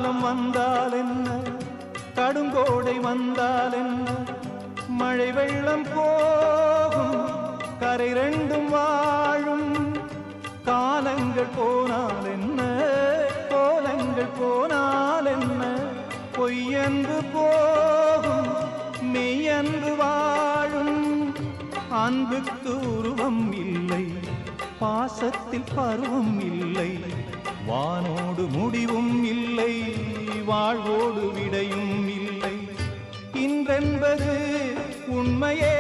காலம் வந்தால் என்ன, கடுங்கோடை வந்தால் என்ன, மழை வெள்ளம் போகும், கரை ரெண்டும் வாழும். காலங்கள் போனால் என்ன, கோலங்கள் போனால் என்ன, பொய்யன்று போகும், மெய்யன்று வாழும். அன்புக்கு உருவம் இல்லை, பாசத்தில் பருவம் இல்லை, வானோடு முடிவும் இல்லை, வாழ்வோடு விடையும் இல்லை. இன்றென்பது உண்மையே